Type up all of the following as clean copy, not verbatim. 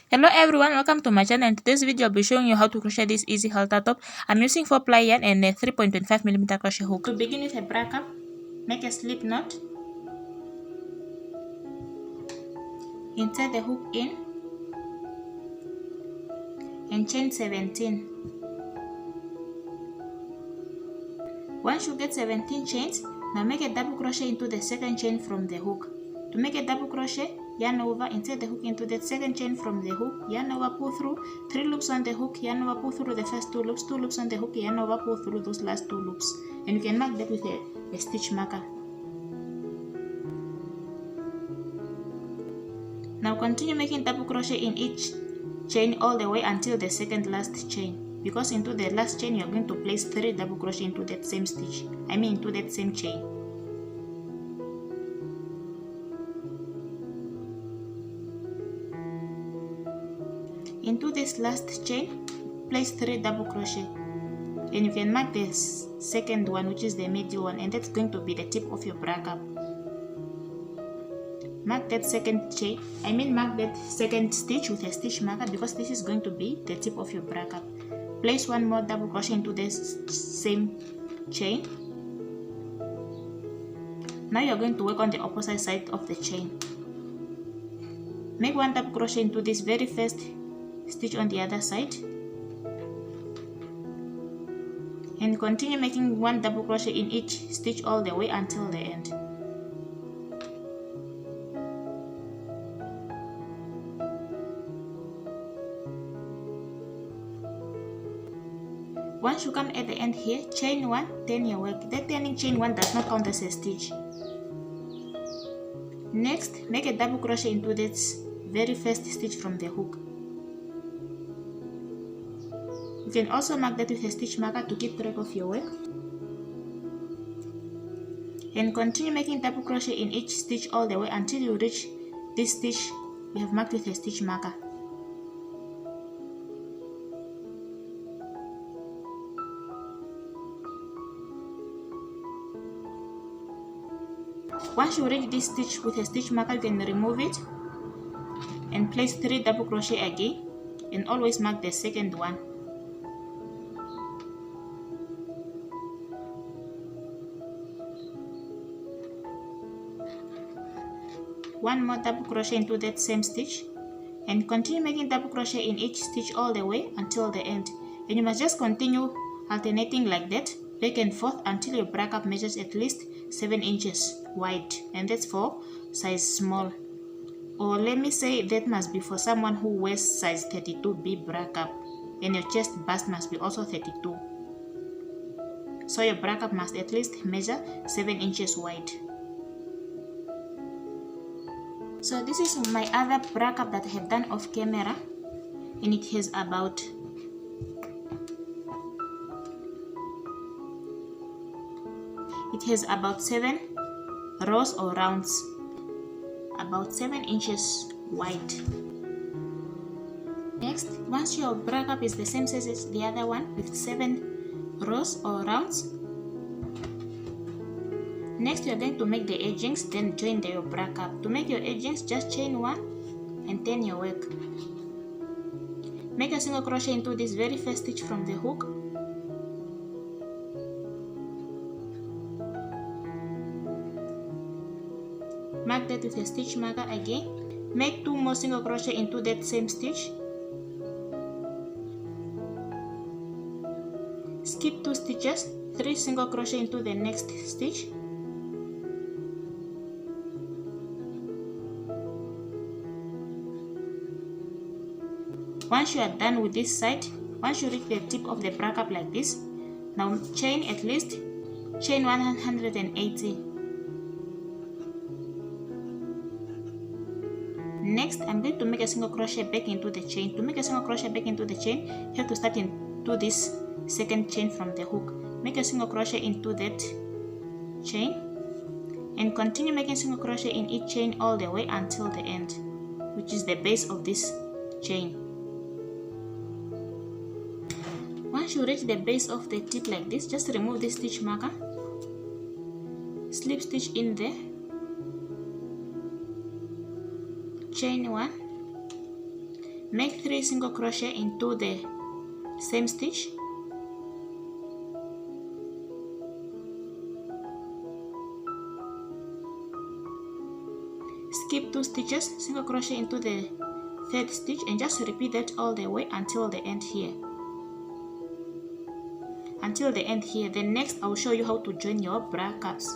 Hello everyone, welcome to my channel. In today's video I'll be showing you how to crochet this easy halter top. I'm using 4-ply yarn and a 3.25mm crochet hook. To begin with a bra cup, make a slip knot, insert the hook in and chain 17. Once you get 17 chains, now make a double crochet into the second chain from the hook. To make a double crochet, yarn over, insert the hook into the second chain from the hook, yarn over, pull through 3 loops on the hook, yarn over, pull through the first 2 loops, 2 loops on the hook, yarn over, pull through those last 2 loops, and you can mark that with a stitch marker. Now continue making double crochet in each chain all the way until the second last chain, because into the last chain you are going to place 3 double crochet into that same stitch, into that same chain. Into this last chain, place 3 double crochet, and you can mark the second one, which is the middle one, and that's going to be the tip of your bra cup. Mark that second chain, mark that second stitch with a stitch marker, because this is going to be the tip of your bra cup. Place 1 more double crochet into this same chain. Now you're going to work on the opposite side of the chain. Make 1 double crochet into this very first stitch on the other side, and continue making 1 double crochet in each stitch all the way until the end. Once you come at the end here, chain 1, turn your work. That turning chain 1 does not count as a stitch. Next, make a double crochet into this very first stitch from the hook. You can also mark that with a stitch marker to keep track of your work. And continue making double crochet in each stitch all the way until you reach this stitch you have marked with a stitch marker. Once you reach this stitch with a stitch marker, you can remove it and place 3 double crochet again, and always mark the second one. One more double crochet into that same stitch, and continue making double crochet in each stitch all the way until the end. And you must just continue alternating like that, back and forth, until your bra cup measures at least 7 inches wide, and that's for size small, or let me say that must be for someone who wears size 32B bra cup, and your chest bust must be also 32. So your bra cup must at least measure 7 inches wide. So this is my other bra cup that I have done off camera, and it has about about 7 rows or rounds, about 7 inches wide. Next, once your bra cup is the same size as the other one with 7 rows or rounds, next you are going to make the edgings, then join your bra cup. To make your edgings, just chain 1 and turn your work. Make a single crochet into this very first stitch from the hook. Mark that with a stitch marker again. Make 2 more single crochet into that same stitch. Skip 2 stitches, 3 single crochet into the next stitch. Once you are done with this side, once you reach the tip of the bra cup like this, now chain 180. Next, I'm going to make a single crochet back into the chain. To make a single crochet back into the chain, you have to start into this second chain from the hook. Make a single crochet into that chain, and continue making single crochet in each chain all the way until the end, which is the base of this chain. Once you reach the base of the tip like this, just remove this stitch marker, slip stitch in there, chain 1, Make 3 single crochet into the same stitch. Skip 2 stitches, single crochet into the 3rd stitch, and just repeat that all the way until the end here. Then next I'll show you how to join your bra cups.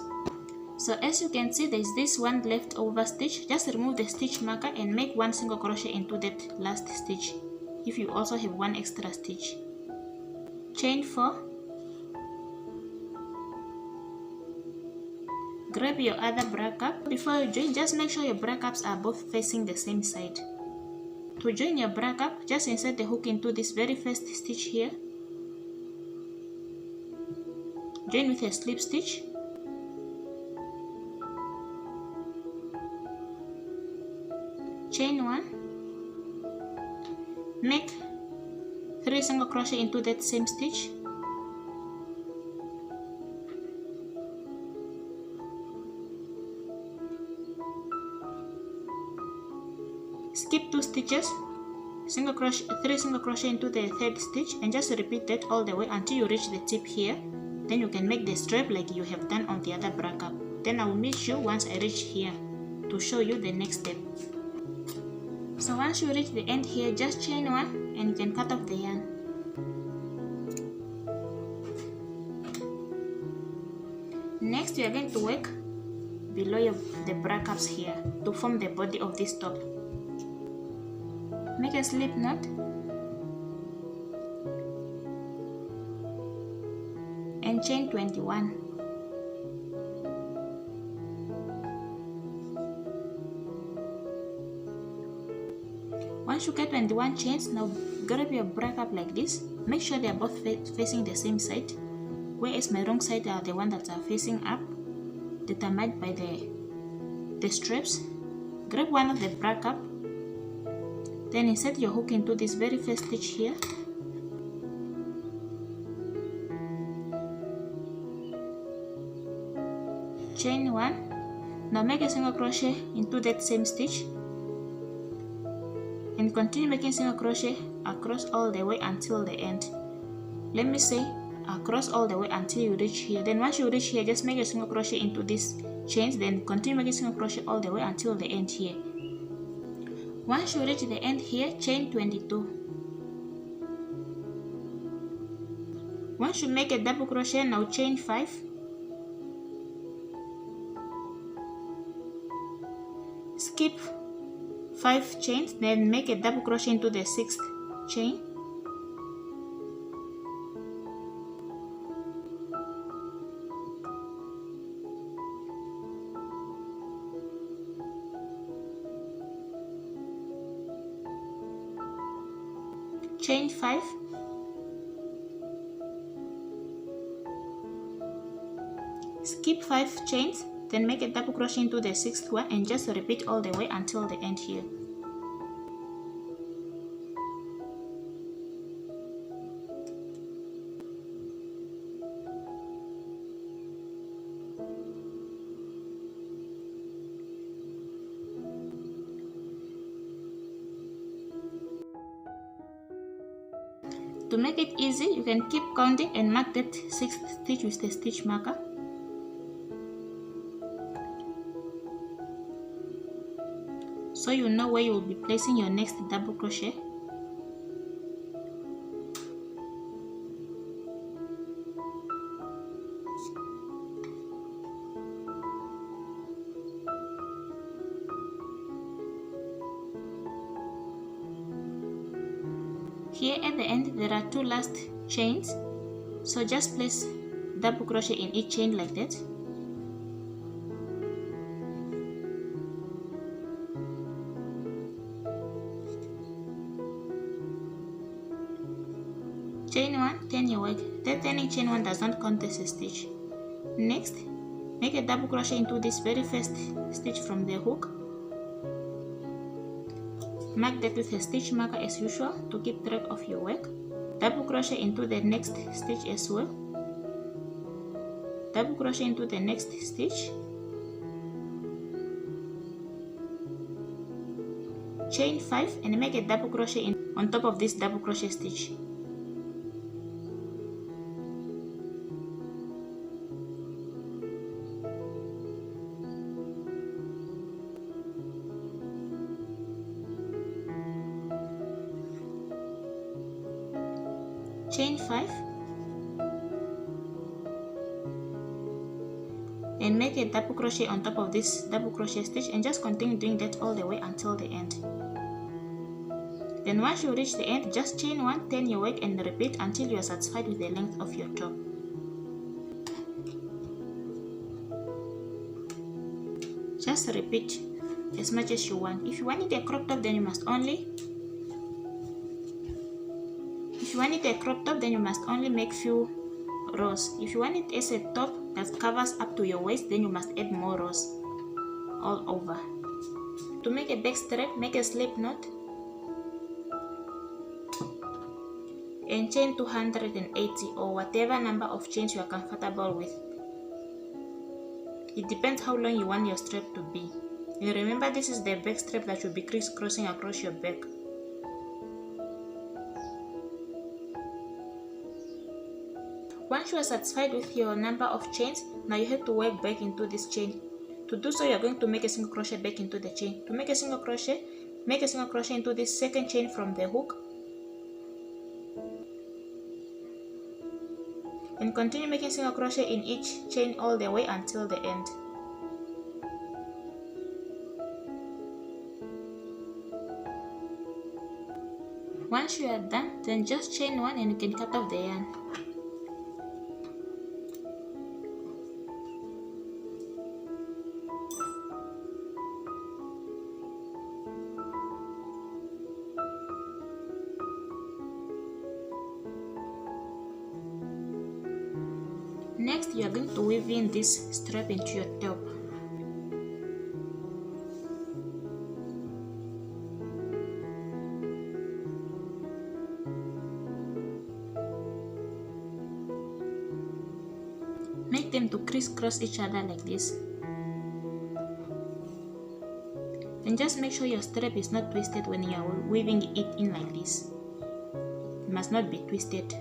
So as you can see, there is this one left over stitch. Just remove the stitch marker and make 1 single crochet into that last stitch if you also have 1 extra stitch. Chain 4. Grab your other bra cup. Before you join, just make sure your bra cups are both facing the same side. To join your bra cup, just insert the hook into this very first stitch here. Join with a slip stitch. Chain 1. Make 3 single crochet into that same stitch. Skip 2 stitches, 3 single crochet into the 3rd stitch, and just repeat that all the way until you reach the tip here. Then you can make the strap like you have done on the other bra cup. Then I will meet you once I reach here to show you the next step. So once you reach the end here, just chain 1 and you can cut off the yarn. Next, we are going to work below the bra cups here to form the body of this top. Make a slip knot and chain 21. Once you get 21 chains, now grab your bra cup like this. Make sure they are both facing the same side, whereas my wrong side are the ones that are facing up, determined by the straps. Grab one of the bra cup, then insert your hook into this very first stitch here. Chain 1. Now make a single crochet into that same stitch and continue making single crochet across all the way until the end. Let me say across all the way until you reach here. Then once you reach here, just make a single crochet into these chains, then continue making single crochet all the way until the end here. Once you reach the end here, chain 22. Once you make a double crochet, now chain 5. Skip 5 chains, then make a double crochet into the 6th chain. Chain 5. Skip 5 chains, then make a double crochet into the 6th one and just repeat all the way until the end here. To make it easy, you can keep counting and mark that 6th stitch with the stitch marker. So you know where you will be placing your next double crochet. Here at the end there are 2 last chains, so just place double crochet in each chain like that. Chain 1, turn your work. That turning chain 1 does not count as a stitch. Next, make a double crochet into this very first stitch from the hook. Mark that with a stitch marker as usual to keep track of your work. Double crochet into the next stitch as well. Double crochet into the next stitch. chain 5 and make a double crochet on top of this double crochet stitch. Chain 5 and make a double crochet on top of this double crochet stitch, and just continue doing that all the way until the end. Then once you reach the end, just chain 1, turn your work and repeat until you are satisfied with the length of your top. Just repeat as much as you want. If you want it a crop top, then you must only make few rows. If you want it as a top that covers up to your waist, then you must add more rows all over. To make a back strap, make a slip knot and chain 280 or whatever number of chains you are comfortable with. It depends how long you want your strap to be. And remember, this is the back strap that you'll be crisscrossing across your back. Once you are satisfied with your number of chains, now you have to work back into this chain. To do so, you are going to make a single crochet back into the chain. To make a single crochet, make a single crochet into this second chain from the hook and continue making single crochet in each chain all the way until the end. Once you are done, then just chain 1 and you can cut off the yarn. Next, you are going to weave in this strap into your top. Make them to crisscross each other like this. And just make sure your strap is not twisted when you are weaving it in like this. It must not be twisted.